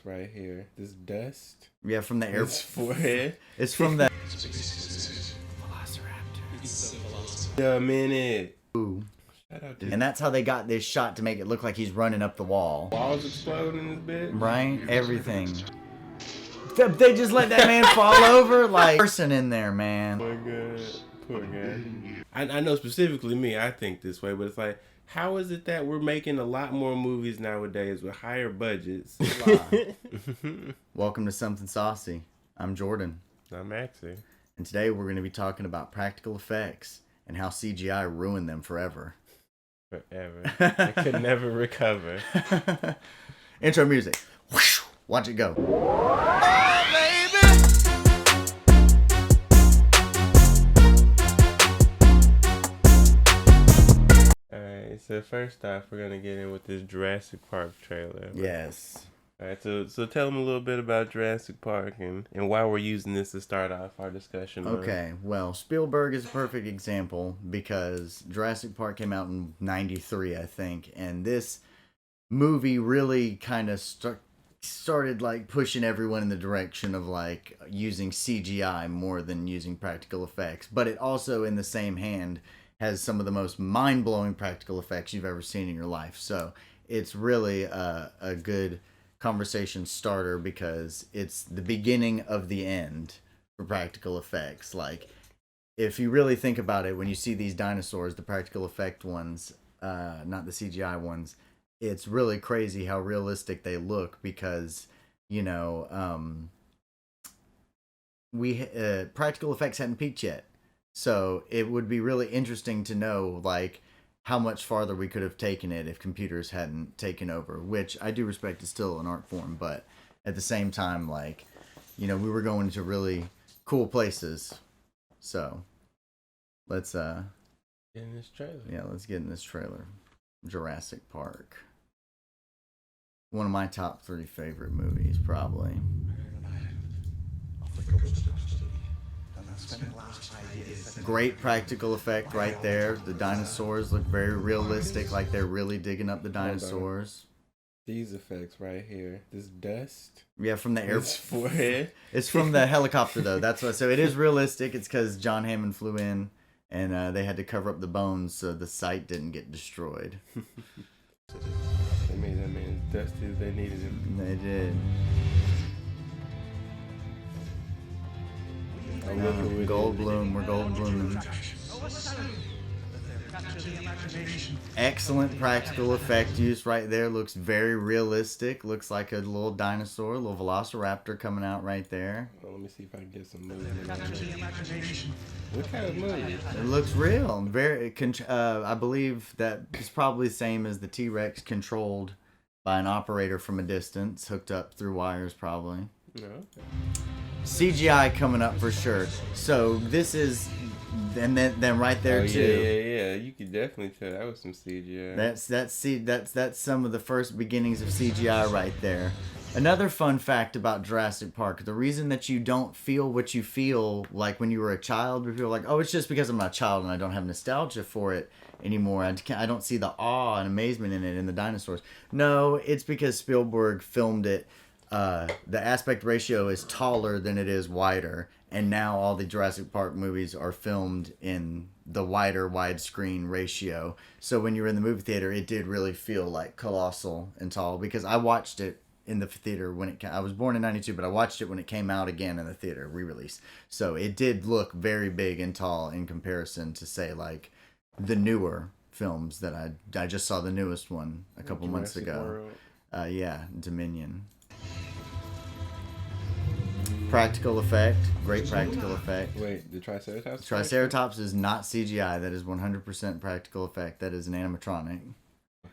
Right here. This dust. Yeah, from the air. His forehead. It's from the Velociraptor. A minute. Ooh. Shout out to And that's how they got this shot to make it look like he's running up the wall. walls exploding in this bitch. Right? Everything. They just let that man fall over like person in there, man. Oh my god. Poor guy. I know specifically me, I think this way, but it's like, how is it that we're making a lot more movies nowadays with higher budgets? Welcome to Something Saucy. I'm Jordan. I'm Maxie. And today we're going to be talking about practical effects and how CGI ruined them forever. Forever. I could never recover. Intro music. Watch it go. Alright, so first off, we're going to get in with this Jurassic Park trailer. Yes. Alright, so tell them a little bit about Jurassic Park and why we're using this to start off our discussion. Okay, well, Spielberg is a perfect example because Jurassic Park came out in 93, I think, and this movie really kind of started like pushing everyone in the direction of like using CGI more than using practical effects, but it also in the same hand has some of the most mind-blowing practical effects you've ever seen in your life. So it's really a good conversation starter because it's the beginning of the end for practical effects. Like, if you really think about it, when you see these dinosaurs, the practical effect ones, not the CGI ones, it's really crazy how realistic they look because, you know, practical effects hadn't peaked yet. So it would be really interesting to know, like, how much farther we could have taken it if computers hadn't taken over, which I do respect is still an art form, but at the same time, like, you know, we were going to really cool places. So let's get in this trailer. Yeah, let's get in this trailer. Jurassic Park. One of my top 3 favorite movies, probably. Great practical effect right there. The dinosaurs look very realistic, like they're really digging up the dinosaurs. These effects right here. This dust. Yeah, from the air. His forehead. It's from the helicopter though. That's what. So it is realistic. It's because John Hammond flew in, and they had to cover up the bones so the site didn't get destroyed. They made that man as dusty as they needed him. They did. Goldblum, we're Goldblum. Excellent practical effect use right there. Looks very realistic. Looks like a little dinosaur, a little velociraptor coming out right there. Well, let me see if I can get some movement. What kind of movie? It looks real. Very. I believe that it's probably the same as the T-Rex, controlled by an operator from a distance, hooked up through wires, probably. No. Okay. CGI coming up for sure. So this is, and then right there too. Yeah. You could definitely tell that was some CGI. That's some of the first beginnings of CGI right there. Another fun fact about Jurassic Park: the reason that you don't feel what you feel like when you were a child, people are like, "Oh, it's just because I'm not a child and I don't have nostalgia for it anymore. I don't see the awe and amazement in it in the dinosaurs." No, it's because Spielberg filmed it. The aspect ratio is taller than it is wider, and now all the Jurassic Park movies are filmed in the wider widescreen ratio. So when you were in the movie theater, it did really feel like colossal and tall because I watched it in the theater when I was born in 92, but I watched it when it came out again in the theater re-release. So it did look very big and tall in comparison to, say, like the newer films that I just saw the newest one a couple months ago. Yeah, Dominion. Practical effect, great practical effect. Wait, the Triceratops? Triceratops is not CGI. That is 100% practical effect. That is an animatronic.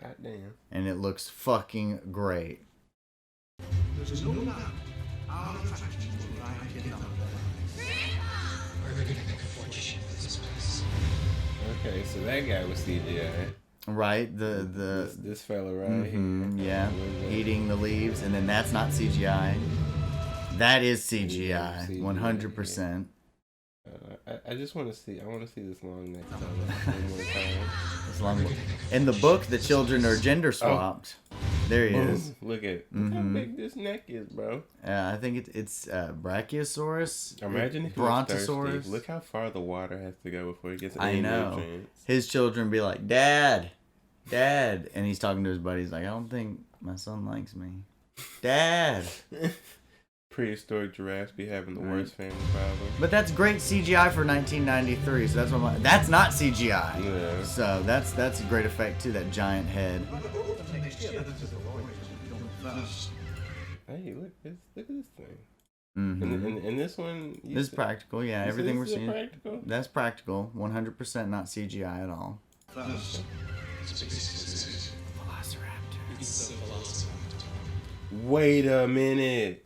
God damn. And it looks fucking great. There's no doubt our attraction will drive it down there. We're gonna make a fortune with this place. Okay, so that guy was CGI. Right, this fella right here. Yeah, eating the leaves, and then that's not CGI. That is CGI, 100%. I just want to see. I want to see this long neck one more time. In the book, the children are gender swapped. There he is. Look how big this neck is, bro. I think it's Brachiosaurus. Imagine if he was Brontosaurus. thirsty. Look how far the water has to go before he gets I any know. nutrients. His children be like, Dad, and he's talking to his buddies like, I don't think my son likes me. Dad. Prehistoric giraffes be having the worst family problem. But that's great CGI for 1993. So that's what that's not CGI. Yeah. So that's a great effect too. That giant head. Hey, look at this thing. Mm-hmm. And this one. This is practical. Yeah, everything we're seeing. Practical? That's practical. 100% not CGI at all. Wait a minute.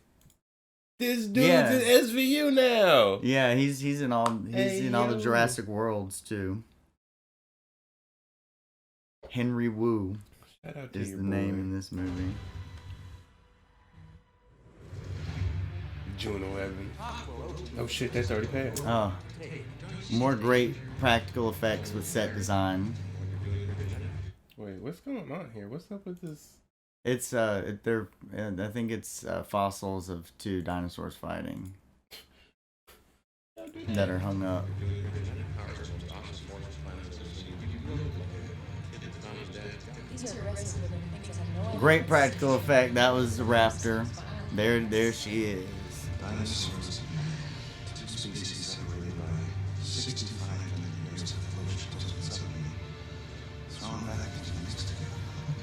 This dude's Yeah. in SVU now. Yeah, he's in all all the Jurassic Worlds too. Henry Wu Shout out to is your the boy. name in this movie. Juno Evans. Oh shit, that's already passed. Oh, more great practical effects with set design. Wait, what's going on here? What's up with this? It's I think it's fossils of two dinosaurs fighting that are hung up. Great practical effect. That was the raptor. There she is. Dinosaurs. Two species separated by 65 million years of evolution doesn't suddenly thrown back into the mix together.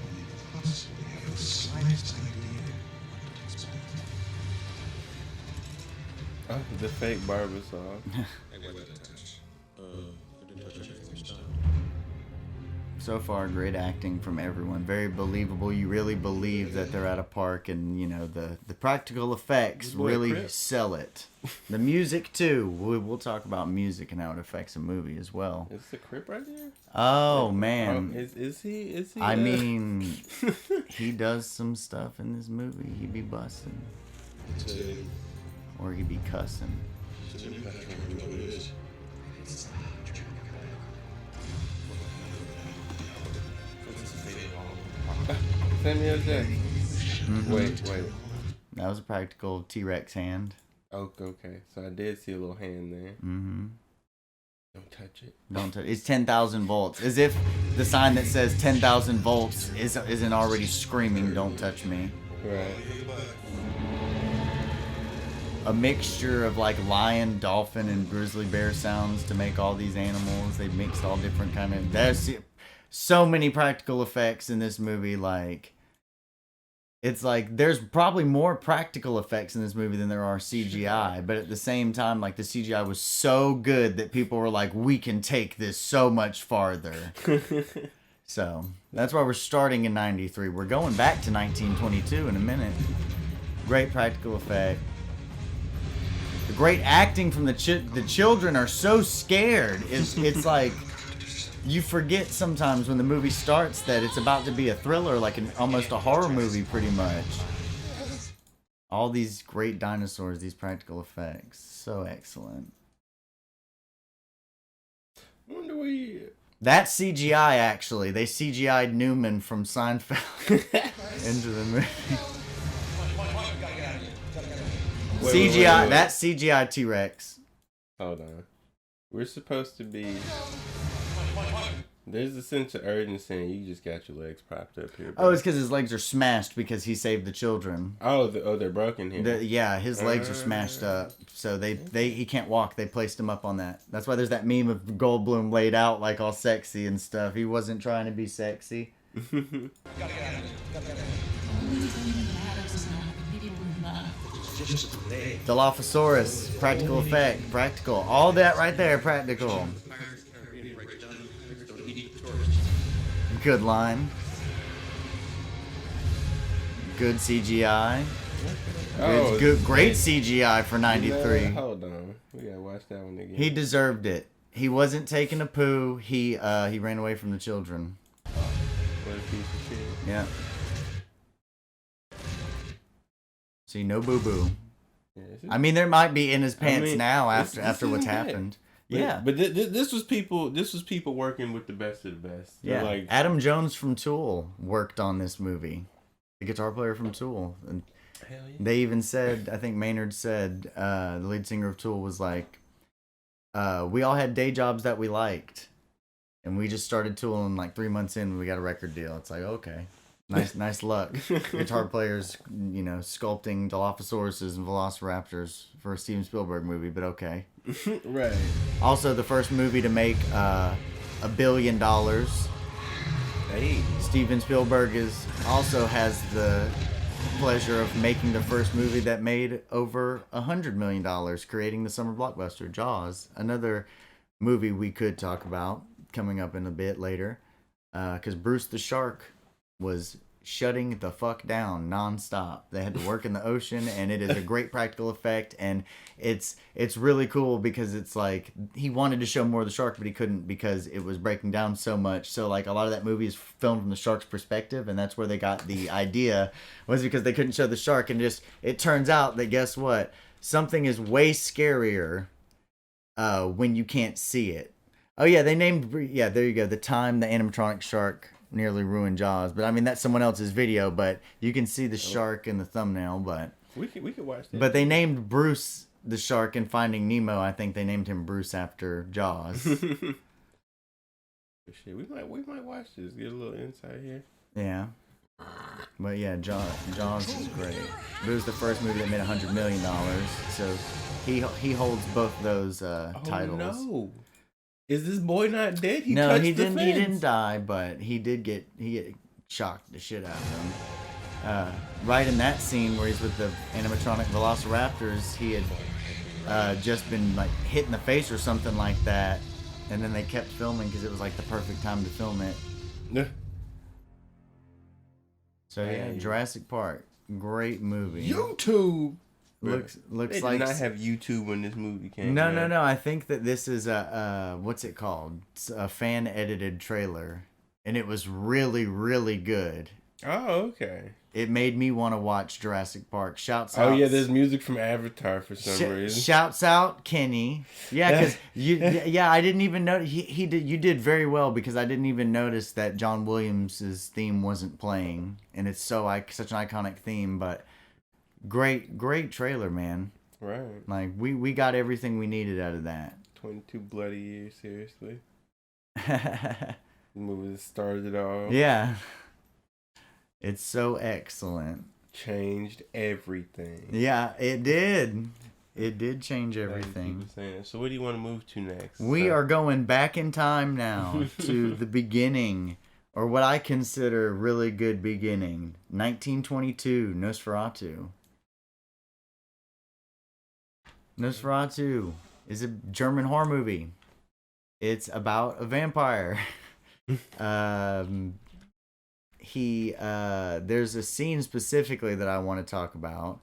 And you possibly have the slightest idea what to expect. Oh, the fake Barbasol. So far, great acting from everyone. Very believable. You really believe that they're at a park, and you know the practical effects Boy, really Crip. sell it. The music too. We'll talk about music and how it affects a movie as well. Is the Crip right there? Oh Oh, man, is he? Is he? I mean, he does some stuff in this movie. He be busting, or he be cussing. Samuel Jackson. Mhm. Wait. That was a practical T-Rex hand. Oh, okay. So I did see a little hand there. Mm-hmm. Don't touch it. Don't touch. It's 10,000 volts. As if the sign that says 10,000 volts isn't already screaming, "Don't touch me." Right. A mixture of like lion, dolphin, and grizzly bear sounds to make all these animals. They mixed all different kind of. There's so many practical effects in this movie. Like, it's like there's probably more practical effects in this movie than there are CGI. But at the same time, like the CGI was so good that people were like, "We can take this so much farther." So that's why we're starting in '93. We're going back to 1922 in a minute. Great practical effect. The great acting from the children are so scared. It's like you forget sometimes when the movie starts that it's about to be a thriller, like almost a horror movie, pretty much. All these great dinosaurs, these practical effects, so excellent. I wonder where you. That's CGI, actually. They CGI'd Newman from Seinfeld into the movie. CGI, wait. that's CGI T-Rex. Hold on. We're supposed to be. There's a sense of urgency, and you just got your legs propped up here. Bro. Oh, it's because his legs are smashed because he saved the children. Oh, they're broken here. Yeah, his legs are smashed up, so he can't walk. They placed him up on that. That's why there's that meme of Goldblum laid out like all sexy and stuff. He wasn't trying to be sexy. Dilophosaurus, practical effect, practical. All that right there, practical. Good line. Good CGI. Oh, Great CGI for '93. Hold on, we gotta watch that one again. He deserved it. He wasn't taking a poo. He ran away from the children. What a piece of shit. Yeah. See, no boo boo. Yeah, I mean, there might be in his pants now this after what's isn't bad. happened. But, Yeah. but this was people. This was people working with the best of the best. They're Yeah. like Adam Jones from Tool worked on this movie the guitar player from Tool. And Hell yeah. they even said, I think Maynard said, the lead singer of Tool was like, we all had day jobs that we liked, and we just started Tool, and like 3 months in, we got a record deal. It's like, okay, nice luck. Guitar players, sculpting Dilophosauruses and Velociraptors for a Steven Spielberg movie, but okay. Right. Also, the first movie to make $1 billion. Hey. Steven Spielberg also has the pleasure of making the first movie that made over $100 million, creating the summer blockbuster Jaws. Another movie we could talk about coming up in a bit later, because Bruce the Shark was shutting the fuck down nonstop. They had to work in the ocean, and it is a great practical effect, and it's really cool because it's like he wanted to show more of the shark, but he couldn't because it was breaking down so much. So like a lot of that movie is filmed from the shark's perspective, and that's where they got the idea, was because they couldn't show the shark. And just it turns out that, guess what, something is way scarier when you can't see it. Oh yeah, there you go, the time the animatronic shark nearly ruined Jaws, but I mean that's someone else's video, but you can see the shark in the thumbnail. But we could watch that. But they named Bruce the shark in Finding Nemo. I think they named him Bruce after Jaws. Shit, we might watch this. Get a little insight here. Yeah, but yeah, Jaws is great. It was the first movie that made $100 million, so he holds both those titles. No. Is this boy not dead? He didn't die, but he get shocked the shit out of him. Right in that scene where he's with the animatronic Velociraptors, he had just been like hit in the face or something like that, and then they kept filming because it was like the perfect time to film it. Yeah. So yeah, Jurassic Park, great movie. YouTube. Looks they like did not have YouTube when this movie came No. out. I think that this is a what's it called? It's a fan edited trailer, and it was really, really good. Oh, okay. It made me want to watch Jurassic Park. Shouts out. out. Oh yeah, there's music from Avatar for some reason. Shouts out Kenny. Yeah, because I didn't even know he did. You did very well because I didn't even notice that John Williams' theme wasn't playing, and it's such an iconic theme, but. Great trailer, man. Right. Like we got everything we needed out of that. 22 bloody years, seriously. The movie that started it all. Yeah. It's so excellent. Changed everything. Yeah, it did. It did change everything. So what do you want to move to next? We are going back in time now to the beginning, or what I consider a really good beginning. 1922, Nosferatu. Nosferatu is a German horror movie. It's about a vampire. There's a scene specifically that I want to talk about.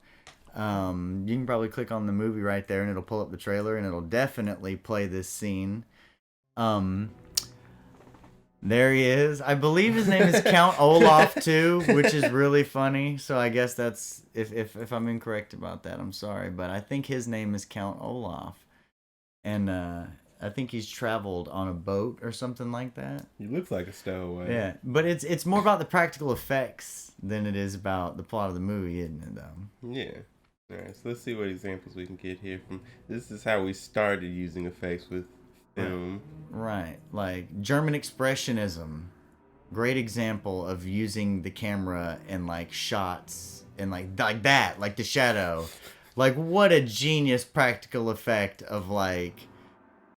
You can probably click on the movie right there and it'll pull up the trailer and it'll definitely play this scene. There he is. I believe his name is Count Olaf too, which is really funny. So I guess that's if I'm incorrect about that, I'm sorry, but I think his name is Count Olaf, and I think he's traveled on a boat or something like that. He looks like a stowaway. Yeah, but it's more about the practical effects than it is about the plot of the movie, isn't it? Though. Yeah. All right. So let's see what examples we can get here from. This is how we started using effects with film. Right, like German Expressionism, great example of using the camera and like shots and like that, like the shadow, like what a genius practical effect of like,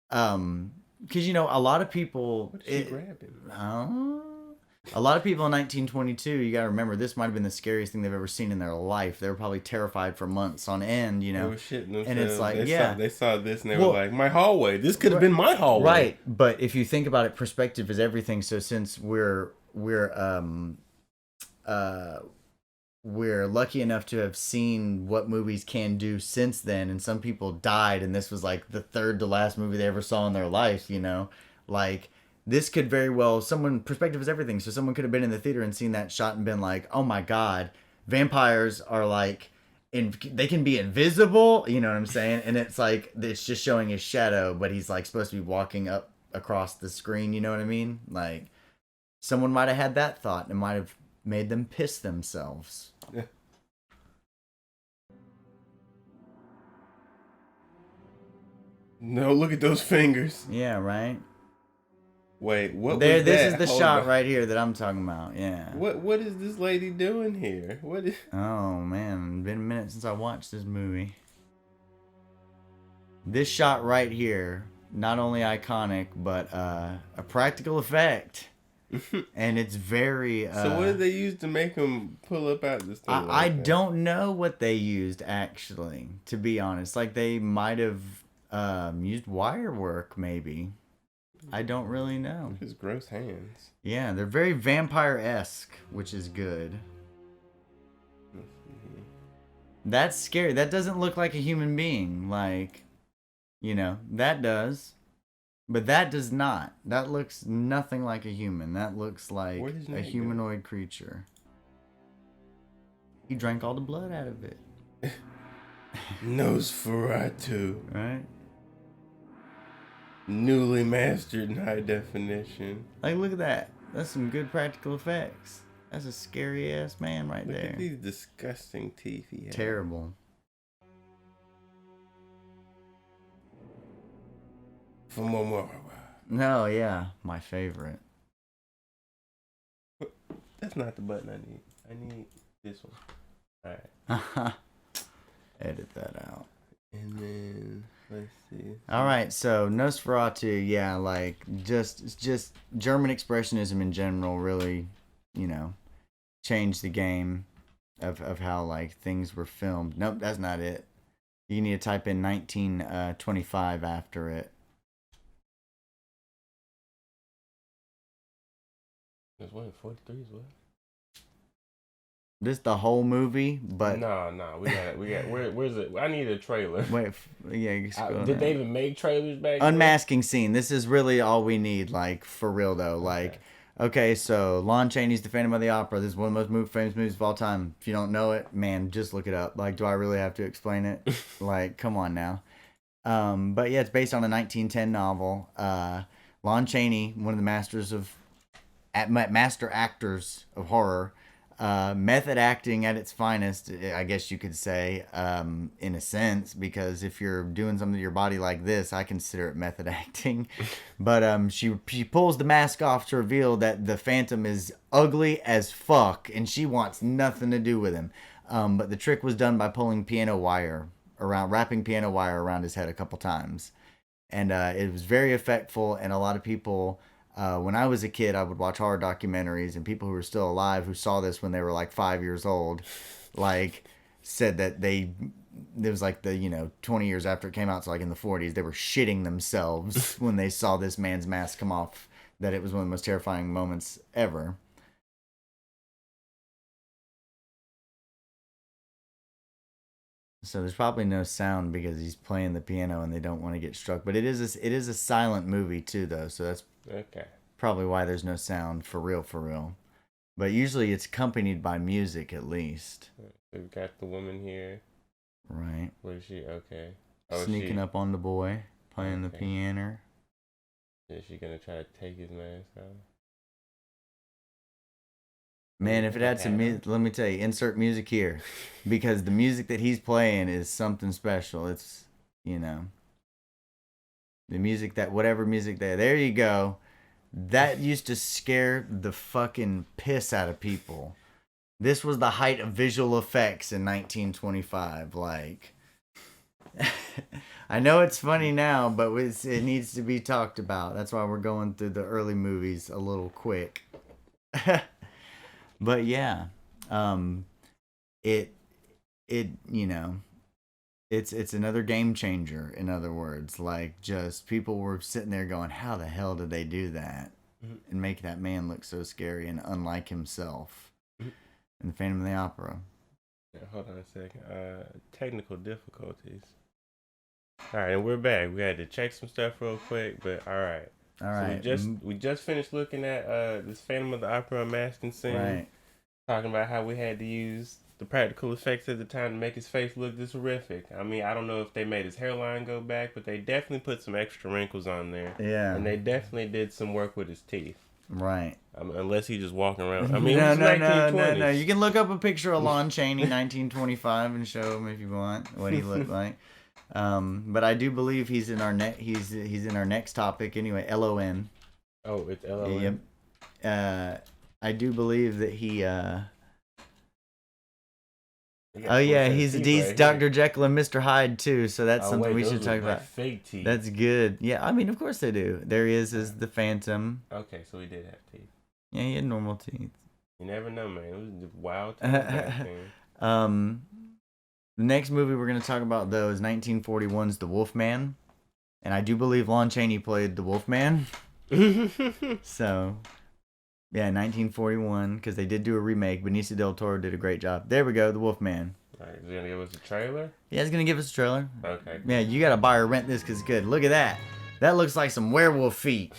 because a lot of people. What is she grabbing? A lot of people in 1922, you gotta remember, this might have been the scariest thing they've ever seen in their life. They were probably terrified for months on end, They were shitting themselves. And it's like, they saw this and they were like, my hallway. This could have been my hallway. Right, but if you think about it, perspective is everything. So since we're lucky enough to have seen what movies can do since then, and some people died, and this was like the third to last movie they ever saw in their life, like. This could very well, perspective is everything. So someone could have been in the theater and seen that shot and been like, oh my God, vampires are like, they can be invisible. You know what I'm saying? And it's like, it's just showing his shadow, but he's like supposed to be walking up across the screen. You know what I mean? Like someone might have had that thought and it might have made them piss themselves. No, look at those fingers. Yeah, right? Wait, what There, was this that? is the Hold shot on. right here that I'm talking about. Yeah. What is this lady doing here? What is... Oh man, been a minute since I watched this movie. This shot right here, not only iconic, but a practical effect, and it's very. So what did they use to make him pull up out this thing? I don't know what they used actually, to be honest. Like they might have used wire work, maybe. I don't really know. His gross hands. Yeah, they're very vampire-esque, which is good. That's scary. That doesn't look like a human being. Like, you know, that does. But that does not. That looks nothing like a human. That looks like a humanoid creature. He drank all the blood out of it. Nosferatu. Right? Newly mastered in high definition. Like, look at that. That's some good practical effects. That's a scary ass man right Look there. at these disgusting teeth he has. Terrible. For more. No, yeah, my favorite. That's not the button I need. I need this one. Alright. Edit that out. And then let's see. All right, so Nosferatu, yeah, like just German expressionism in general really, you know, changed the game of how like things were filmed. Nope, that's not it. You need to type in 1925 after it. There's what, 43 as well? This the whole movie, but No, we got where's it? I need a trailer. wait, yeah, you scroll Did down. they even make trailers back then? Unmasking scene. This is really all we need, like for real though. Like, okay, so Lon Chaney's The Phantom of the Opera. This is one of the most famous movies of all time. If you don't know it, man, just look it up. Like, do I really have to explain it? Like, come on now. But yeah, it's based on a 1910 novel. Lon Chaney, one of the master actors of horror. Method acting at its finest, I guess you could say, in a sense, because if you're doing something to your body like this, I consider it method acting. But she pulls the mask off to reveal that the Phantom is ugly as fuck, and she wants nothing to do with him. But the trick was done by pulling wrapping piano wire around his head a couple times, and it was very effectful. And a lot of people. When I was a kid, I would watch horror documentaries, and people who were still alive who saw this when they were like 5 years old, like said that it was like 20 years after it came out, so like in the 40s, they were shitting themselves when they saw this man's mask come off, that it was one of the most terrifying moments ever. So there's probably no sound because he's playing the piano and they don't want to get struck. But it is a silent movie too, though, so that's Okay. probably why there's no sound for real. But usually it's accompanied by music at least. We've got the woman here. Right. What is she? Okay. Sneaking up on the boy, playing the piano. Is she gonna try to take his mask off? Man, if it had some music, let me tell you, insert music here. Because the music that he's playing is something special. It's, the music whatever music there you go. That used to scare the fucking piss out of people. This was the height of visual effects in 1925. Like, I know it's funny now, but it needs to be talked about. That's why we're going through the early movies a little quick. But yeah, it's another game changer. In other words, like, just people were sitting there going, "How the hell did they do that?" And make that man look so scary and unlike himself in the Phantom of the Opera. Yeah, hold on a second. Technical difficulties. All right, and we're back. We had to check some stuff real quick, but all right. All right. So we just finished looking at this Phantom of the Opera unmasking scene. Right. Talking about how we had to use the practical effects at the time to make his face look this horrific. I mean, I don't know if they made his hairline go back, but they definitely put some extra wrinkles on there. Yeah. And they definitely did some work with his teeth. Right. Unless he just walking around. I mean, no, it's no, no, 1920s. no. You can look up a picture of Lon Chaney, 1925, and show him if you want what he looked like. But I do believe he's in our he's in our next topic anyway. LON. Oh, it's LON. Yep. I do believe that he. Oh yeah, he's Dr. Jekyll and Mr. Hyde too. So that's something we should talk about. Fake teeth. That's good. Yeah, I mean, of course they do. There he is the Phantom. Okay, so he did have teeth. Yeah, he had normal teeth. You never know, man. It was just wild times back then. The next movie we're going to talk about, though, is 1941's The Wolfman. And I do believe Lon Chaney played the Wolfman. So, yeah, 1941, because they did do a remake. Benicio del Toro did a great job. There we go, The Wolfman. All right, is he going to give us a trailer? Yeah, he's going to give us a trailer. Okay. Yeah, you got to buy or rent this because it's good. Look at that. That looks like some werewolf feet.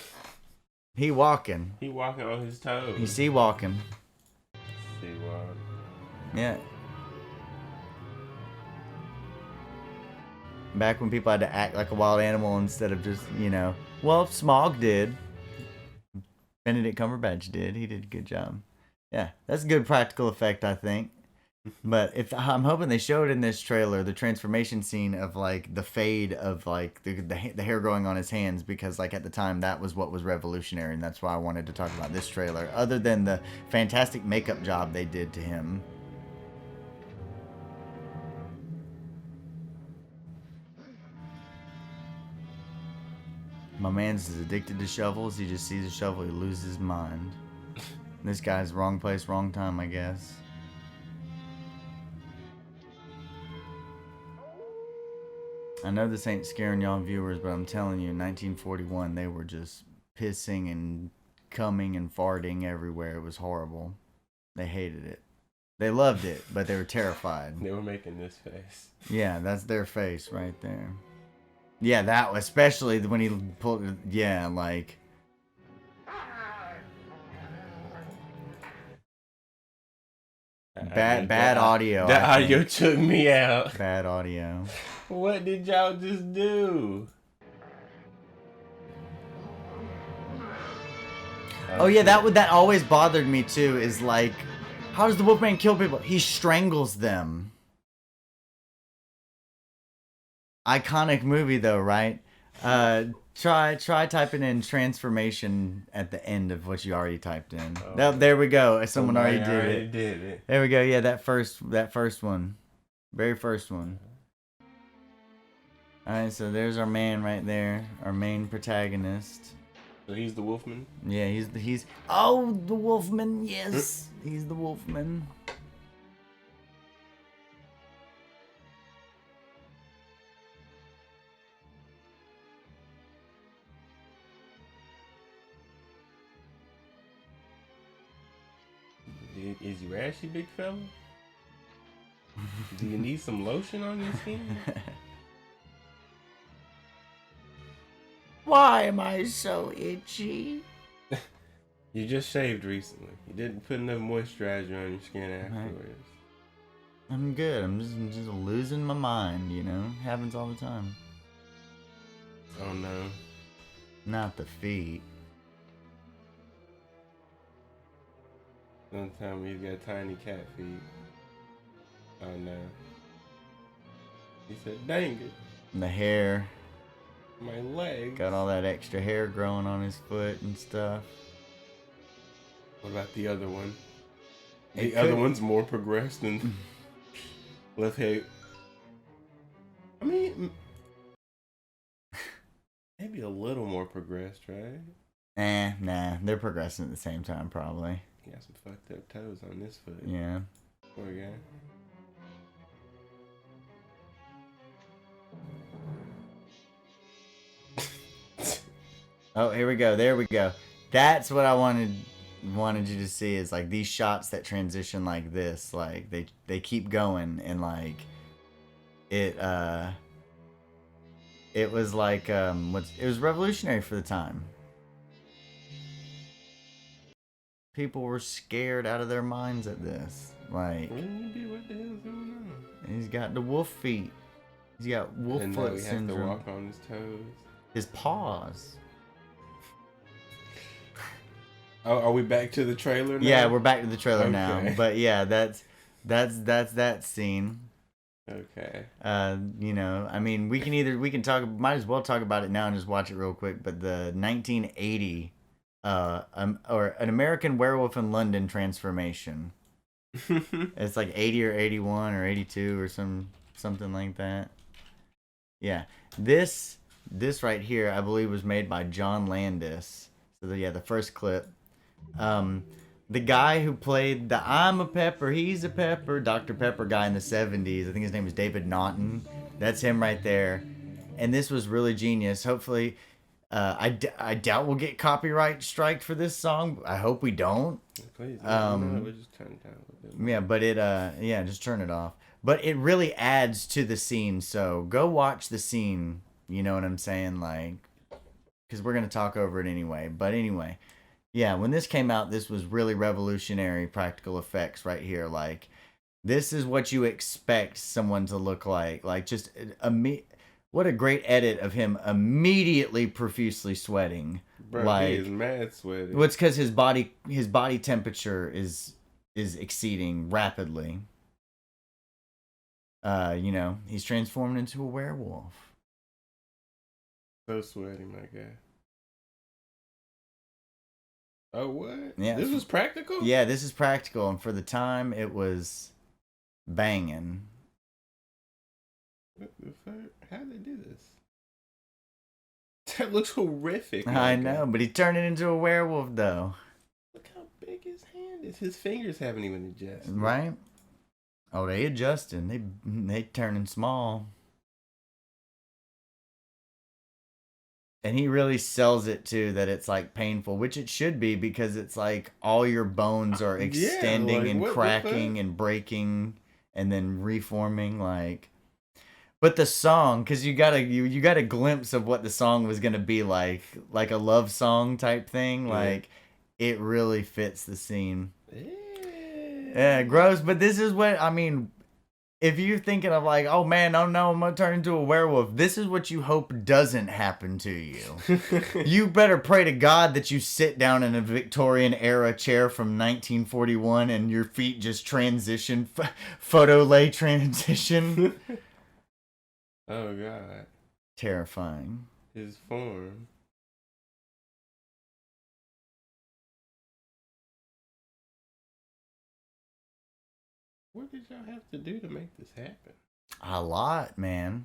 He walking. He walking on his toes. You see walking. See walking. Yeah. Back when people had to act like a wild animal instead of just, well, Smaug did. Benedict Cumberbatch did. He did a good job. Yeah, that's a good practical effect, I think. But I'm hoping they showed in this trailer the transformation scene of like the fade of like the hair growing on his hands, because like at the time that was what was revolutionary, and that's why I wanted to talk about this trailer. Other than the fantastic makeup job they did to him. My man's is addicted to shovels. He just sees a shovel, he loses his mind. This guy's wrong place, wrong time, I guess. I know this ain't scaring y'all viewers, but I'm telling you, in 1941, they were just pissing and coming and farting everywhere. It was horrible. They hated it. They loved it, but they were terrified. They were making this face. Yeah, that's their face right there. Yeah, that was, especially when he pulled, yeah, like. Bad audio. That audio took me out. Bad audio. What did y'all just do? Oh yeah, that always bothered me too. Is like, how does the Wolfman kill people? He strangles them. Iconic movie though, right? Try typing in transformation at the end of what you already typed in. Oh. There we go. Someone already did it. There we go. Yeah, that first one, very first one. All right, so there's our man right there, our main protagonist. So he's the Wolfman? Yeah, he's the Wolfman. Yes, he's the Wolfman. Is he rashy, big fella? Do you need some lotion on your skin? Why am I so itchy? You just shaved recently. You didn't put enough moisturizer on your skin afterwards. Right. I'm good. I'm just losing my mind, Happens all the time. Oh no. Not the feet. Don't tell me he's got tiny cat feet. Oh no. He said, dang it. The hair. My legs. Got all that extra hair growing on his foot and stuff. What about the other one? The other one's more progressed than left head. I mean, maybe a little more progressed, right? Nah. They're progressing at the same time, probably. He got some fucked up toes on this foot. Yeah. Poor guy. Oh, here we go. There we go. That's what I wanted you to see, is like these shots that transition like this, like they keep going, and like it was like it was revolutionary for the time. People were scared out of their minds at this. Like, what the hell's going on? He's got the wolf feet. He's got wolf foot syndrome. And now he has to walk on his toes. His paws. Oh, are we back to the trailer now? Yeah, we're back to the trailer now. Okay. But yeah, that's that scene. Okay. You know, I mean, we can talk. Might as well talk about it now and just watch it real quick. But the 1980, or An American Werewolf in London transformation. It's like 80 or 81 or 82 or something like that. Yeah, this right here, I believe, was made by John Landis. So the first clip. The guy who played the I'm a Pepper, he's a Pepper, Dr. Pepper guy in the 70s, I think his name is David Naughton. That's him right there. And this was really genius. Hopefully, I doubt we'll get copyright striked for this song. I hope we don't. Please, no, we'll just turn it down a little bit. Yeah, but just turn it off. But it really adds to the scene, so go watch the scene, you know what I'm saying? Like, because we're going to talk over it anyway. But anyway. Yeah, when this came out, this was really revolutionary practical effects right here. Like, this is what you expect someone to look like. Like, just what a great edit of him immediately profusely sweating. Bro, like, he is mad sweaty. Well, it's because his body temperature is exceeding rapidly. You know, he's transformed into a werewolf. So sweaty, my guy. Oh, what? Yeah. This was practical? Yeah, this is practical, and for the time, it was banging. What the fuck? How did they do this? That looks horrific. I know, but he turned it into a werewolf, though. Look how big his hand is. His fingers haven't even adjusted. Right? Oh, they adjusting. They turning small. And he really sells it too, that it's like painful, which it should be, because it's like all your bones are extending and cracking and breaking and then reforming. Like, but the song, because you got a glimpse of what the song was gonna be like a love song type thing. Like, it really fits the scene. Yeah, gross. But this is what I mean. If you're thinking of like, oh man, oh no, I'm gonna turn into a werewolf, this is what you hope doesn't happen to you. You better pray to God that you sit down in a Victorian era chair from 1941 and your feet just transition, photo lay transition. Oh God. Terrifying. His form. What did y'all have to do to make this happen? A lot, man.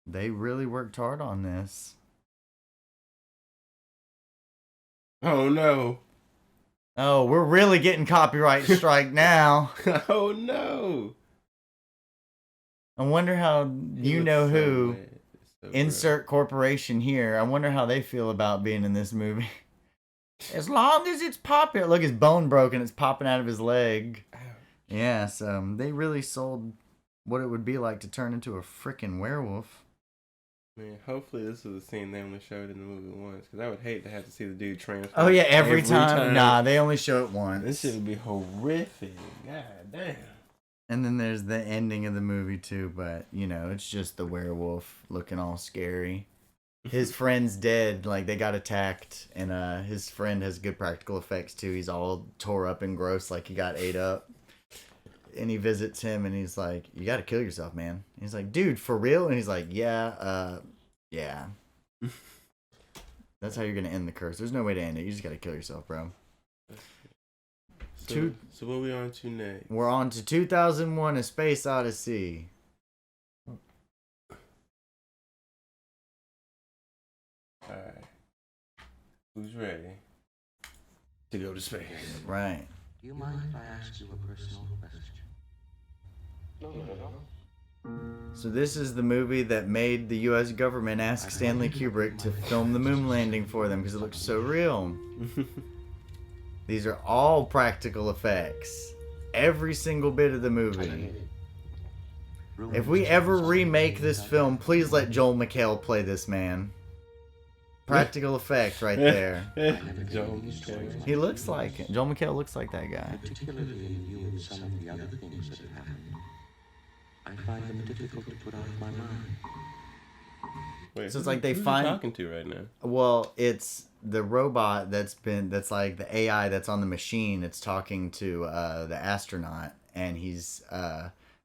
They really worked hard on this. Oh no. Oh, we're really getting copyright strike now. Oh no. I wonder how you know who. So Insert corporation here. I wonder how they feel about being in this movie. As long as it's popular. Look, his bone broken. It's popping out of his leg. Ouch. Yeah, so they really sold what it would be like to turn into a freaking werewolf. Man, hopefully this was a scene they only showed in the movie once, because I would hate to have to see the dude transform. Oh yeah, every time. Nah, they only show it once. This shit would be horrific. God damn. And then there's the ending of the movie too, but you know, it's just the werewolf looking all scary. His friend's dead, like they got attacked, and his friend has good practical effects too. He's all tore up and gross, like he got ate up. And he visits him, and he's like, "You got to kill yourself, man." And he's like, "Dude, for real?" And he's like, "Yeah, yeah." That's how you're gonna end the curse. There's no way to end it. You just got to kill yourself, bro. So what are we on to next? We're on to 2001: A Space Odyssey. All right. Who's ready to go to space? Right. Do you mind if I ask you a personal question? So this is the movie that made the U.S. government ask Stanley Kubrick to film the moon landing for them because it looked so real. These are all practical effects. Every single bit of the movie. If we ever remake this film, please let Joel McHale play this man. Practical effect right there. Joel McHale. He looks like it. Joel McHale looks like that guy. Particularly in view of some of the other things that have happened, I find them difficult to put out of my mind. Wait, So it's like they who's he find. talking to right now? Well, it's the robot that's like the AI that's on the machine. It's talking to the astronaut, and he's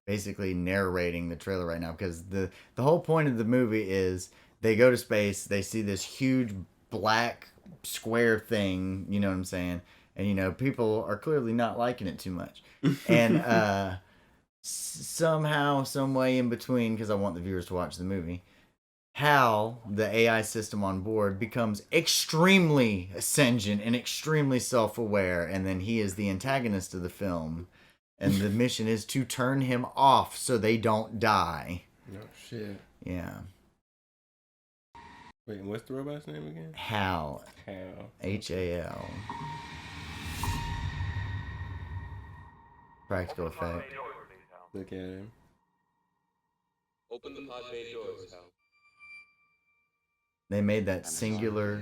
basically narrating the trailer right now because the whole point of the movie is they go to space, they see this huge black square thing, you know what I'm saying? And people are clearly not liking it too much. And somehow, some way in between, because I want the viewers to watch the movie, Hal, the AI system on board, becomes extremely sentient and extremely self-aware, and then he is the antagonist of the film. And the mission is to turn him off so they don't die. Oh, shit. Yeah. Wait, and what's the robot's name again? Hal. Hal. H-A-L. Practical Effect. Look at him. Open the pod bay doors, Hal. They made that singular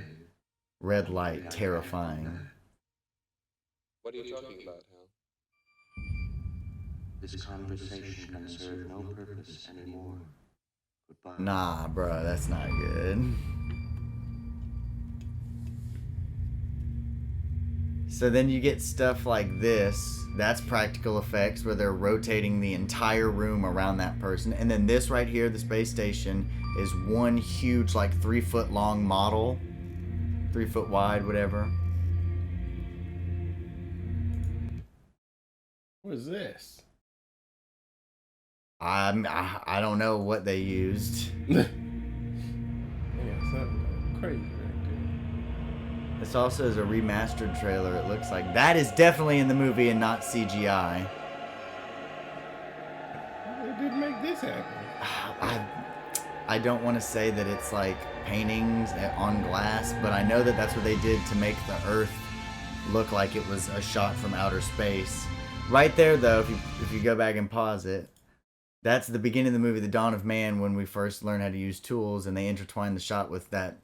red light terrifying. What are you talking about, Hal? This conversation can serve no purpose anymore. Goodbye. Nah, bro, that's not good. So then you get stuff like this. That's practical effects where they're rotating the entire room around that person. And then this right here, the space station, is one huge, like 3-foot long model. 3 foot wide, whatever. What is this? I don't know what they used. Yeah, something crazy right there. This also is a remastered trailer, it looks like. That is definitely in the movie and not CGI. They didn't make this happen. I don't want to say that it's like paintings on glass, but I know that that's what they did to make the Earth look like it was a shot from outer space. Right there, though, if you go back and pause it, that's the beginning of the movie, The Dawn of Man, when we first learn how to use tools, and they intertwine the shot with that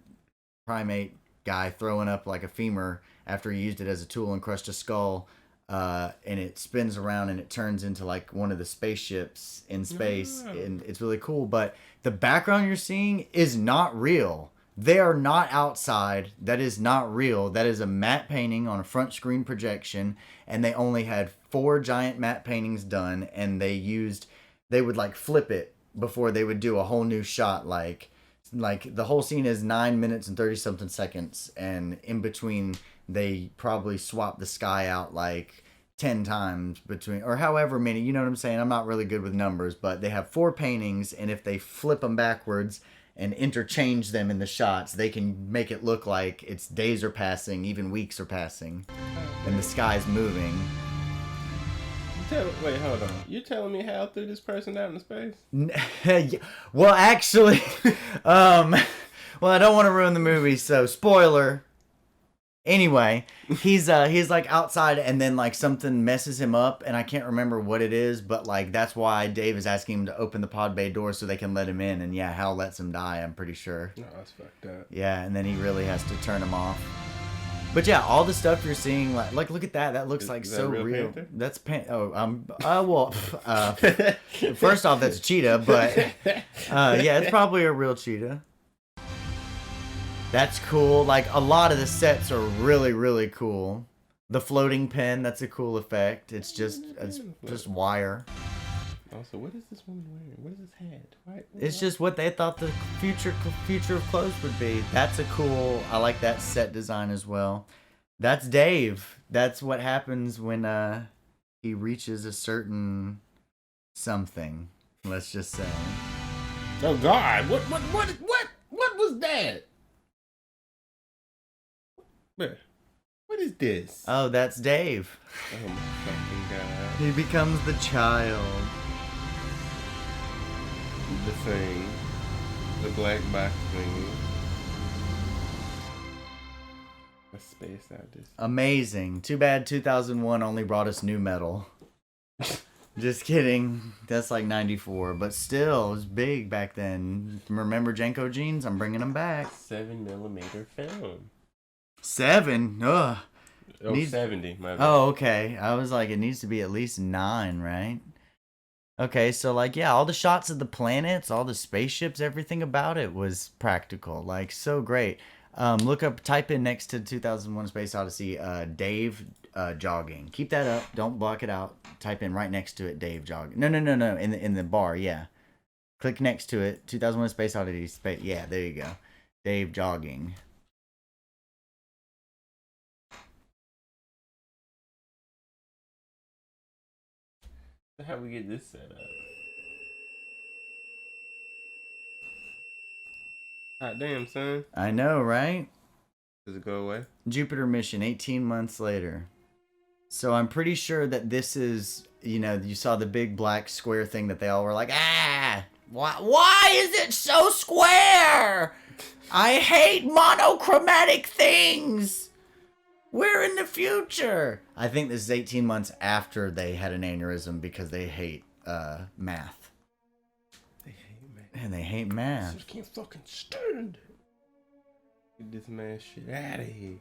primate guy throwing up like a femur after he used it as a tool and crushed a skull, and it spins around and it turns into like one of the spaceships in space, and it's really cool. But the background you're seeing is not real. They are not outside. That is not real. That is a matte painting on a front screen projection, and they only had 4 giant matte paintings done, and they would like flip it before they would do a whole new shot. Like the whole scene is 9 minutes and 30 something seconds, and in between they probably swap the sky out like 10 times between, or however many, you know what I'm saying? I'm not really good with numbers, but they have 4 paintings, and if they flip them backwards and interchange them in the shots, they can make it look like it's days are passing, even weeks are passing, and the sky's moving. Wait, hold on. You're telling me Hal threw this person out in space? Well, actually, well, I don't want to ruin the movie, so spoiler. Anyway, he's like outside, and then like something messes him up, and I can't remember what it is, but like that's why Dave is asking him to open the pod bay door so they can let him in, and yeah, Hal lets him die, I'm pretty sure. No, that's fucked up. Yeah, and then he really has to turn him off. But yeah, all the stuff you're seeing, like look at that. That looks like so real. Panther? That's first off, that's a cheetah, but yeah, it's probably a real cheetah. That's cool. Like a lot of the sets are really, really cool. The floating pen, that's a cool effect. It's just wire. Also, what is this woman wearing? What is this hat? What? It's just what they thought the future of clothes would be. That's a cool. I like that set design as well. That's Dave. That's what happens when he reaches a certain something. Let's just say. Oh God! What was that? What is this? Oh, that's Dave. Oh my fucking God! He becomes the child. The thing. The black box thingy. I spaced out this. Amazing. Too bad 2001 only brought us new metal. Just kidding. That's like 94. But still, it was big back then. Remember Jenko jeans? I'm bringing them back. 7mm film. 7? Ugh. Oh, 70. My bad. Oh, okay. I was like, it needs to be at least 9, right? Okay, so like yeah, all the shots of the planets, all the spaceships, everything about it was practical. Like so great. Type in next to 2001: Space Odyssey, Dave jogging. Keep that up. Don't block it out. Type in right next to it, Dave jogging. No. In the bar, yeah. Click next to it, 2001: Space Odyssey. Yeah, there you go. Dave jogging. How we get this set up? God damn, son. I know, right? Does it go away? Jupiter mission, 18 months later. So I'm pretty sure that this is, you saw the big black square thing that they all were like, why is it so square? I hate monochromatic things. We're in the future. I think this is 18 months after they had an aneurysm because they hate math. They hate math. And they hate math. I just can't fucking stand it. Get this man shit out of here.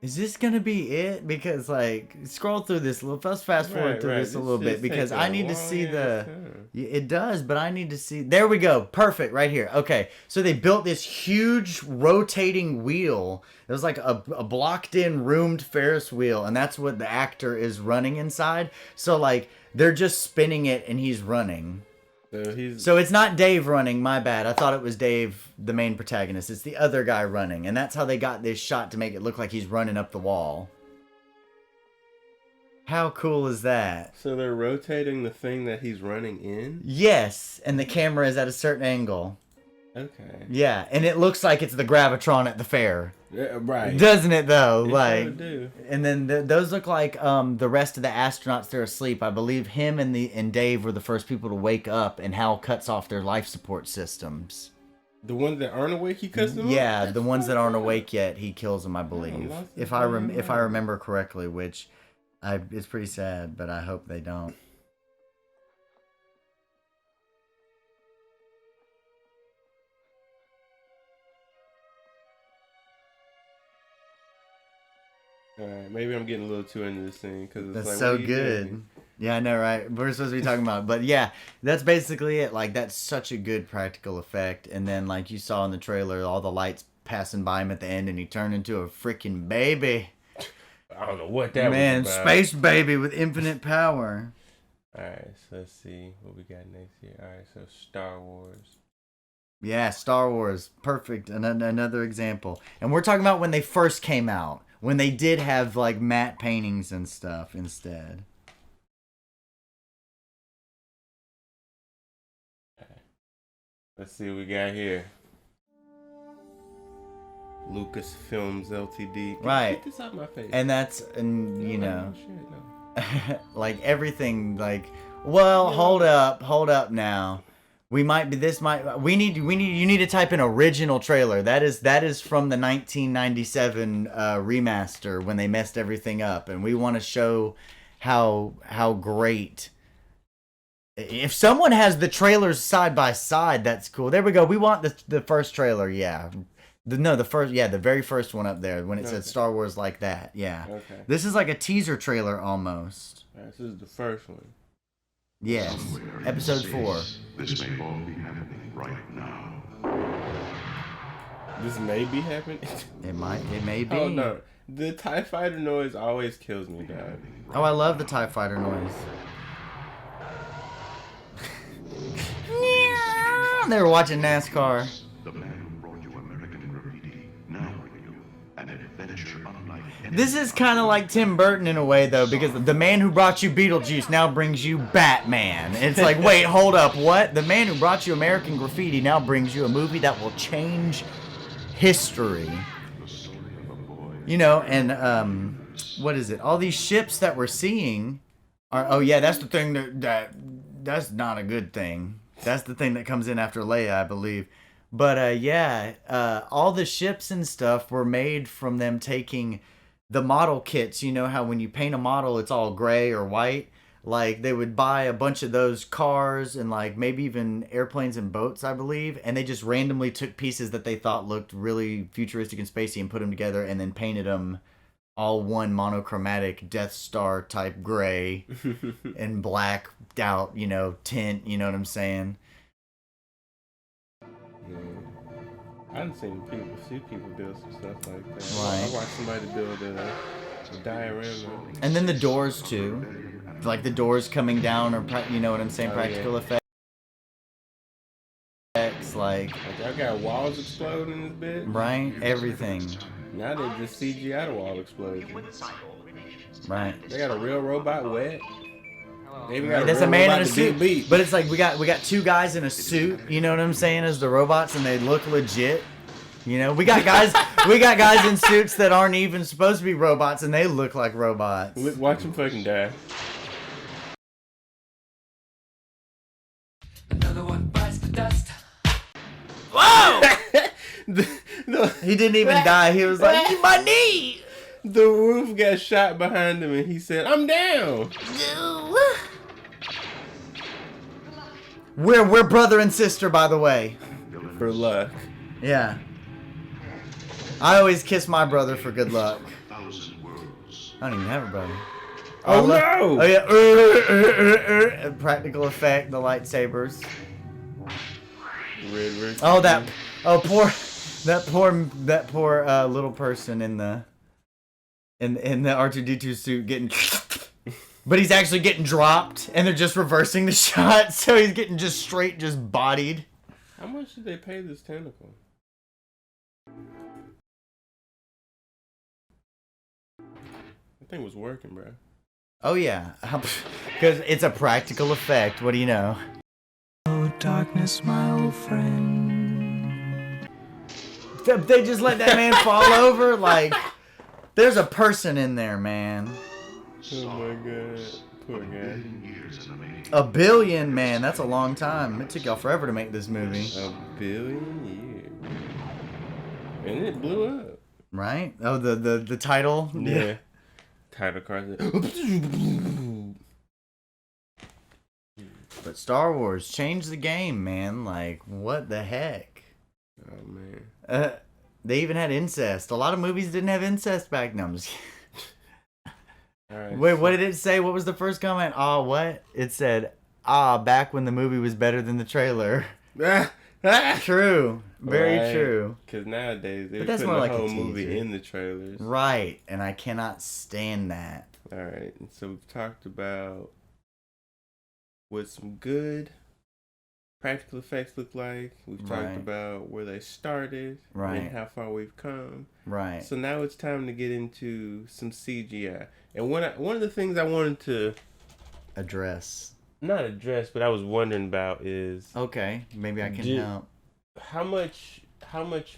Is this gonna be it? Because like, scroll through this. Let's fast forward through this a little bit because I need to see the. It does, but I need to see. There we go. Perfect, right here. Okay, so they built this huge rotating wheel. It was like a blocked-in, roomed Ferris wheel, and that's what the actor is running inside. So like, they're just spinning it, and he's running. So it's not Dave running, my bad. I thought it was Dave, the main protagonist. It's the other guy running. And that's how they got this shot to make it look like he's running up the wall. How cool is that? So they're rotating the thing that he's running in? Yes, and the camera is at a certain angle. Okay. Yeah, and it looks like it's the Gravitron at the fair. Yeah, right. Doesn't it though? It like sure do. And then those look like the rest of the astronauts. They're asleep. I believe him and Dave were the first people to wake up, and Hal cuts off their life support systems. The ones that aren't awake, he cuts them off? Yeah, the ones that aren't awake yet, he kills them, I believe. If I remember correctly, which it's pretty sad, but I hope they don't. Alright, maybe I'm getting a little too into this thing because it's That's like, so what are you good. doing? Yeah, I know, right? We're supposed to be talking about it. But yeah, that's basically it. Like, that's such a good practical effect. And then, like you saw in the trailer, all the lights passing by him at the end, and he turned into a freaking baby. I don't know what that Man, was about. space baby with infinite power. Alright, so let's see what we got next here. Alright, so Star Wars. Yeah, Star Wars. Perfect. Another example. And we're talking about when they first came out. When they did have, like, matte paintings and stuff instead. Let's see what we got here. Lucasfilms Ltd. Right. Get this out my face. And that's, you know, Oh, shit, no. like everything, like, well, hold up now. You need to type in original trailer. That is from the 1997 remaster when they messed everything up, and we want to show how great. If someone has the trailers side by side, that's cool. There we go. We want the first trailer, yeah. The very first one up there when it said Star Wars like that, yeah. Okay. This is like a teaser trailer almost. Alright, this is the first one. Yes, episode 4. This may all be happening right now. This may be happening. It may be. Oh no, the TIE fighter noise always kills me, dog. Oh, I love the TIE fighter noise. They were watching NASCAR. The man who brought you American graffiti now bring you an adventure unlike any. This is kind of like Tim Burton in a way, though, because the man who brought you Beetlejuice now brings you Batman. It's like, wait, hold up, what? The man who brought you American Graffiti now brings you a movie that will change history. You know, and what is it? All these ships that we're seeing are. Oh yeah, that's the thing that's not a good thing. That's the thing that comes in after Leia, I believe. But all the ships and stuff were made from them taking the model kits. You know how when you paint a model, it's all gray or white? Like, they would buy a bunch of those cars and, like, maybe even airplanes and boats, I believe. And they just randomly took pieces that they thought looked really futuristic and spacey and put them together and then painted them all one monochromatic Death Star type gray and blacked out, you know, tint. You know what I'm saying? Yeah. I done see people build some stuff like that. Right. I watched somebody build a diorama. And then the doors too, like the doors coming down, or you know what I'm saying? Oh, Practical yeah. effects, like I got walls exploding in this bit. right, everything. Now they just CGI the wall explosion. Right. They got a real robot wet. They even got There's real a man in robot a to suit, dig beat. but it's like we got two guys in a suit. You know what I'm saying? As the robots, and they look legit. You know, we got guys in suits that aren't even supposed to be robots, and they look like robots. Watch them fucking die. Another one bites the dust. Whoa! No, He didn't even die. He was like, my knee. the roof got shot behind him, and he said, "I'm down." We're brother and sister, by the way. For luck. Yeah. I always kiss my brother for good luck. Thousand worlds. I don't even have a brother. Oh look. no! Oh yeah. Practical effect, the lightsabers. Red. Oh that poor little person in the R2D2 suit getting but he's actually getting dropped, and they're just reversing the shot, so he's getting just bodied. How much did they pay this tentacle? That thing was working, bro. Oh yeah, because it's a practical effect. What do you know? Oh, darkness, my old friend. They just let that man fall over. Like, there's a person in there, man. Oh my god. Poor guy. Years in the making. $1 billion, man. That's a long time. It took y'all forever to make this movie, $1 billion years. And it blew up. right? Oh, the title. Yeah. Title card. But Star Wars changed the game, man. Like, what the heck? Oh man. They even had incest. A lot of movies didn't have incest back then. I'm just kidding. Alright. Wait, what did it say? What was the first comment? Ah, what? It said, back when the movie was better than the trailer. True. Very Right. true. Because nowadays they're But that's putting more the like a whole movie teaser. in the trailers. Right. And I cannot stand that. Alright. So we've talked about what some good practical effects look like. We've talked Right. about where they started. Right. And how far we've come. Right. So now it's time to get into some CGI. And one of the things I wanted to Address. not address, but I was wondering about is Okay. Maybe I can Did- help. how much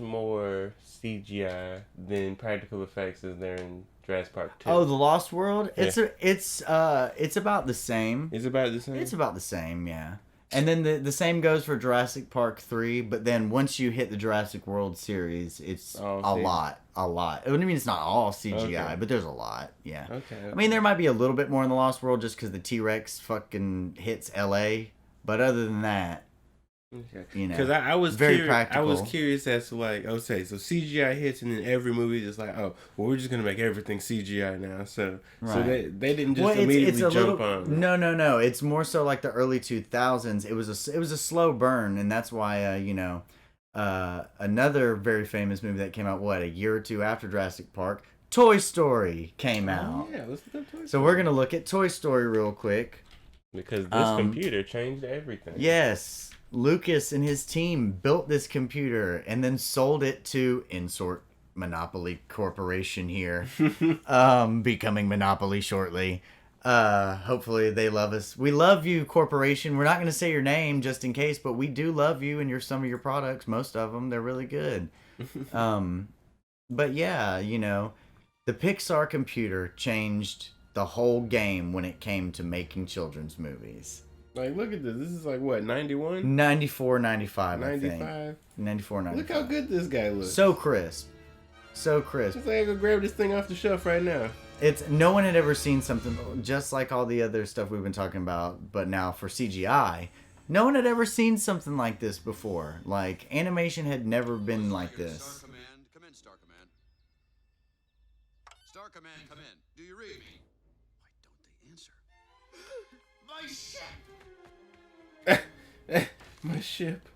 more CGI than practical effects is there in Jurassic Park 2? Oh, The Lost World? Yeah. It's about the same. Is it about the same? It's about the same, yeah. And then the same goes for Jurassic Park 3, but then once you hit the Jurassic World series, it's Oh, a see. lot. I mean, it's not all CGI, Okay. but there's a lot, yeah. Okay. I mean, there might be a little bit more in The Lost World just because the T-Rex fucking hits LA, but other than that, okay. you know, Because I was very curious, I was practical. curious as to like, okay, so CGI hits, and then every movie is like, oh, well, we're just gonna make everything CGI now. So Right. they didn't just Well, immediately a jump little, on. No. It's more so like the early 2000s. It was a slow burn, and that's why another very famous movie that came out a year or two after Jurassic Park, Toy Story came out. Oh, yeah, let's look up Toy So Story. we're gonna look at Toy Story real quick. Because this computer changed everything. Yes, Lucas and his team built this computer and then sold it to insert Monopoly Corporation here, becoming Monopoly shortly. Hopefully they love us. We love you, Corporation. We're not going to say your name just in case, but we do love you and some of your products. Most of them, they're really good. But yeah, the Pixar computer changed the whole game when it came to making children's movies. Like, look at this. This is like what, 91? 94, 95, I think. 95? 94, 95. Look how good this guy looks. So crisp. So crisp. It's like I could grab this thing off the shelf right now. No one had ever seen something just like all the other stuff we've been talking about, but now for CGI, no one had ever seen something like this before. Like, animation had never been like this. Star Command. Come in, Star Command. Star Parker man come in? Do you read me? Why don't they answer? My ship! My ship.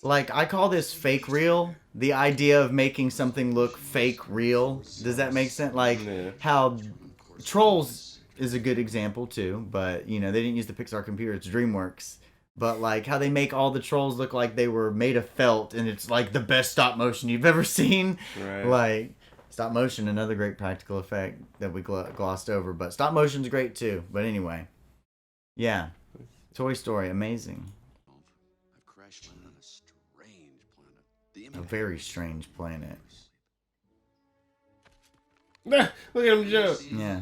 Like, I call this fake real. The idea of making something look fake real. Does that make sense? Like, Yeah. how Trolls is a good example, too. But, you know, they didn't use the Pixar computer. It's DreamWorks. But, like, how they make all the trolls look like they were made of felt. And it's, like, the best stop motion you've ever seen. Right. Like, stop motion, another great practical effect that we glossed over. But stop motion's great, too. But anyway. Yeah. Toy Story, amazing. I've crashed landed on a strange planet. The A impact very strange planet. Look at him jump. Yeah.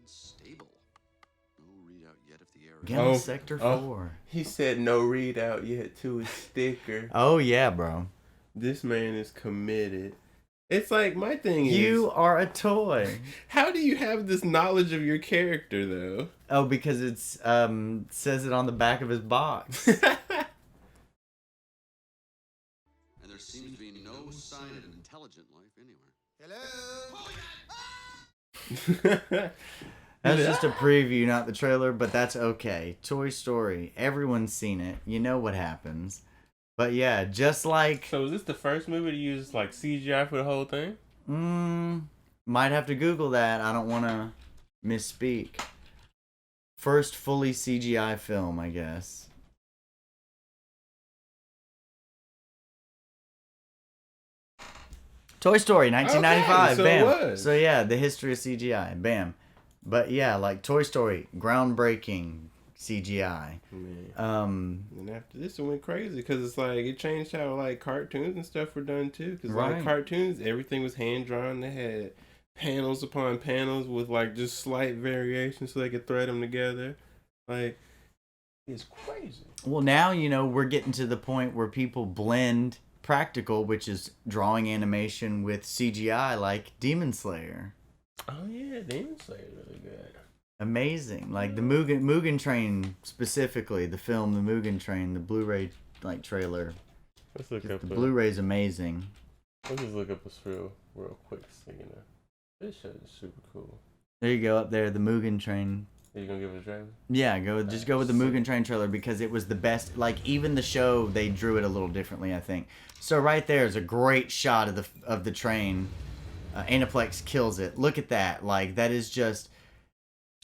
Unstable. No readout yet if the error. Gamma Sector 4. He said no readout yet to his sticker. Oh, yeah, bro. This man is committed. It's like, my thing is... You are a toy. How do you have this knowledge of your character, though? Oh, because it's says it on the back of his box. And there seems to be no sign of intelligent life anywhere. Hello? That's just a preview, not the trailer, but that's okay. Toy Story. Everyone's seen it. You know what happens. But yeah, just like... So is this the first movie to use, like, CGI for the whole thing? Might have to Google that. I don't want to misspeak. First fully CGI film, I guess. Toy Story, 1995. Okay, so bam. it was. So yeah, the history of CGI. Bam. But yeah, like Toy Story, groundbreaking CGI. Man. And after this, it went crazy because it's like it changed how like cartoons and stuff were done too. Because Right. like cartoons, everything was hand drawn. They had panels upon panels with like just slight variations so they could thread them together. Like it's crazy. Well, now, you know, we're getting to the point where people blend practical, which is drawing animation, with CGI, like Demon Slayer. Oh yeah, Demon Slayer is really good. Amazing. Like the Mugen Train specifically, the film, the Mugen Train, the Blu-ray like trailer. Let's look The up. Blu-ray's amazing. Let's just look up this real quick. So, you know, this show is super cool. There you go, up there, the Mugen Train. Are you gonna give it a trailer? Yeah, just go with the Mugen Train trailer because it was the best. Like even the show, they drew it a little differently, I think. So right there is a great shot of the train. Aniplex kills it. Look at that. Like that is just.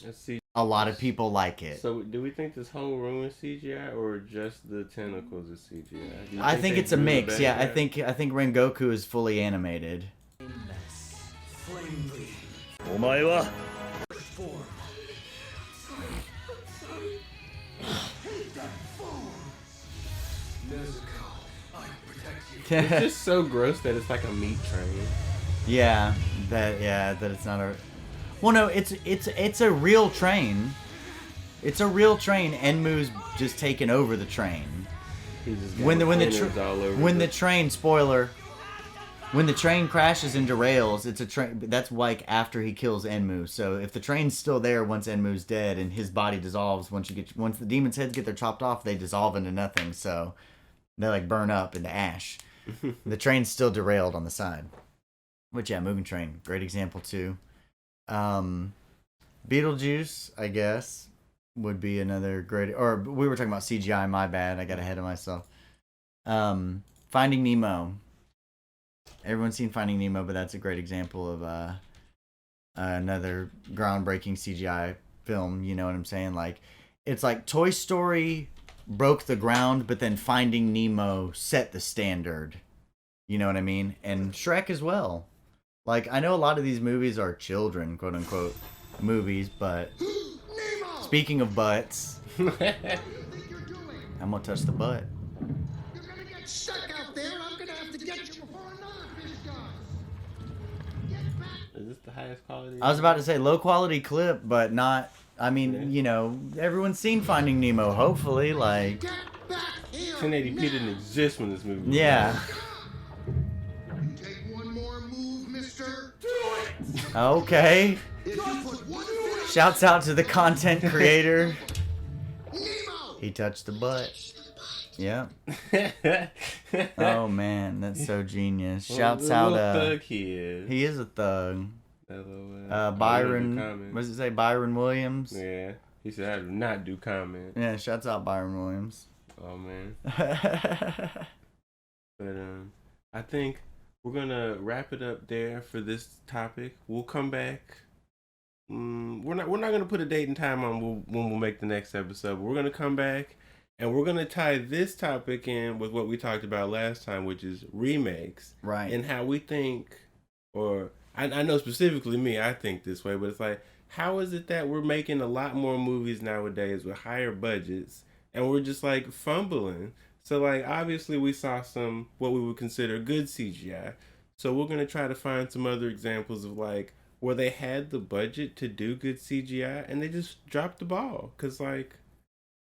Let's see. A lot of people like it. So do we think this whole room is CGI or just the tentacles is CGI? Do you I think they it's a drew the mix. Yeah, I background? think Rengoku is fully animated. It's just so gross that it's like a meat train. Yeah, that it's not a. Well, no, it's a real train. It's a real train. Enmu's just taken over the train. He's just got When the pinners all over the train, spoiler, when the train crashes and derails, it's a train. That's like after he kills Enmu. So if the train's still there once Enmu's dead and his body dissolves, once the demons' heads get their chopped off, they dissolve into nothing. So they like burn up into ash. The train's still derailed on the side. Which yeah, Mugen Train, great example too. Beetlejuice, I guess, would be another great. Or we were talking about CGI. My bad, I got ahead of myself. Finding Nemo. Everyone's seen Finding Nemo, but that's a great example of another groundbreaking CGI film. You know what I'm saying? Like, it's like Toy Story broke the ground, but then Finding Nemo set the standard. You know what I mean? And Shrek as well. Like, I know a lot of these movies are children, quote unquote, movies, but speaking of butts, What do you think you're doing? I'm gonna touch the butt. You're gonna get stuck out there. I'm gonna have to get you before another fish does. Get back. Is this the highest quality? I was about to say low quality clip, but not. I mean, you know, everyone's seen Finding Nemo. Hopefully, like, Get back here. 1080p didn't exist when this movie was yeah. You take one more move, mister. Okay. If you put one foot Shouts out to the content creator. Nemo. He touched the butt. Yeah. made. Oh man, that's so genius. Well, Shouts the out. little thug he is. He is a thug. LOL. Byron, what does it say? Byron Williams. Yeah. He said, I do not do comment. Yeah, shouts out Byron Williams. Oh, man. But I think we're going to wrap it up there for this topic. We'll come back. We're not going to put a date and time on when we'll make the next episode. But we're going to come back and we're going to tie this topic in with what we talked about last time, which is remakes. Right. And how we think, or I know specifically me, I think this way, but it's like, how is it that we're making a lot more movies nowadays with higher budgets and we're just like fumbling? So like obviously we saw some what we would consider good CGI. So we're going to try to find some other examples of like where they had the budget to do good CGI and they just dropped the ball. Cause like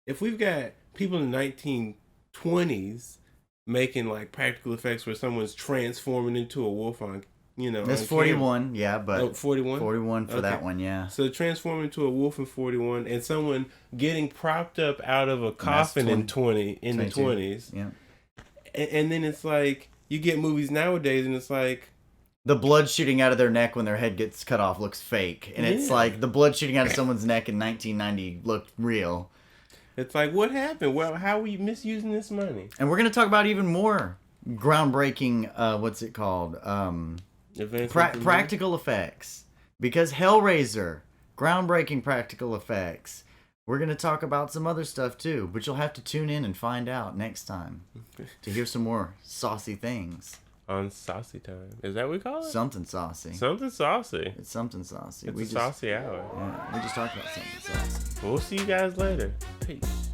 if we've got people in the 1920s making like practical effects where someone's transforming into a wolf on, That's 41, yeah, but 41? 41 for Okay. that one, yeah. So transforming into a wolf in 41 and someone getting propped up out of a coffin in the 20s. Yeah. And then it's like you get movies nowadays and it's like The blood shooting out of their neck when their head gets cut off looks fake. And it's like the blood shooting out of someone's neck in 1990 looked real. it's like what happened? Well, how are we misusing this money? And we're going to talk about even more groundbreaking, what's it called? Practical effects. Because Hellraiser, groundbreaking practical effects. We're going to talk about some other stuff too, but you'll have to tune in and find out next time to hear some more saucy things. On Saucy Time. Is that what we call it? Something saucy. Something saucy. It's something saucy. It's a saucy hour. Yeah, we just talked about something saucy. We'll see you guys later. Peace.